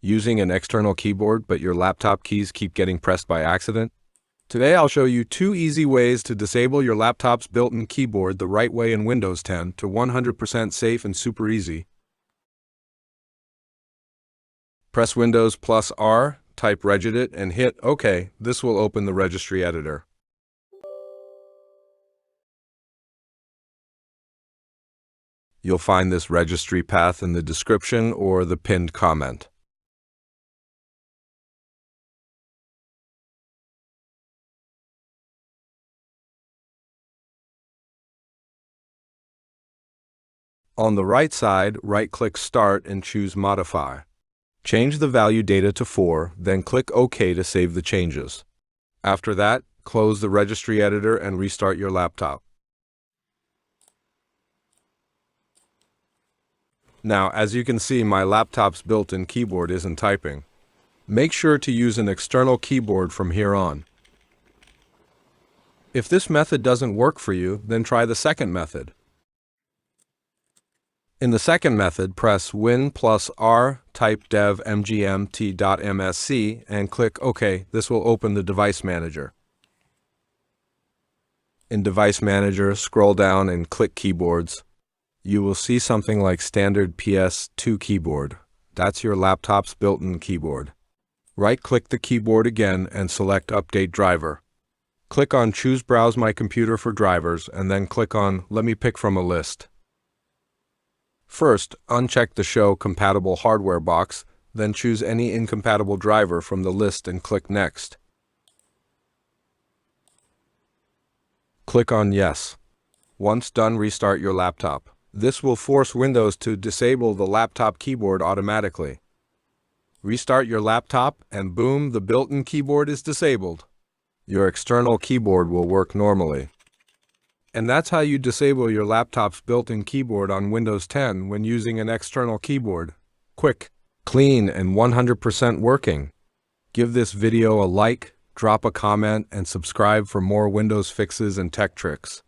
Using an external keyboard, but your laptop keys keep getting pressed by accident? Today I'll show you 2 easy ways to disable your laptop's built-in keyboard the right way in Windows 10 to 100% safe and super easy. Press Windows plus R, type Regedit, and hit OK. This will open the Registry Editor. You'll find this registry path in the description or the pinned comment. On the right side, right-click Start and choose Modify. Change the value data to 4, then click OK to save the changes. After that, close the Registry Editor and restart your laptop. Now, as you can see, my laptop's built-in keyboard isn't typing. Make sure to use an external keyboard from here on. If this method doesn't work for you, then try the second method. In the second method, press Win plus R, type dev mgmt.msc, and click OK. This will open the Device Manager. In Device Manager, scroll down and click Keyboards. You will see something like Standard PS2 keyboard. That's your laptop's built-in keyboard. Right-click the keyboard again and select Update Driver. Click on Choose Browse My Computer for drivers, and then click on Let me pick from a list. First, uncheck the Show Compatible Hardware box, then choose any incompatible driver from the list and click Next. Click on Yes. Once done, restart your laptop. This will force Windows to disable the laptop keyboard automatically. Restart your laptop, and boom, the built-in keyboard is disabled. Your external keyboard will work normally. And that's how you disable your laptop's built-in keyboard on Windows 10 when using an external keyboard. Quick, clean, and 100% working. Give this video a like, drop a comment, and subscribe for more Windows fixes and tech tricks.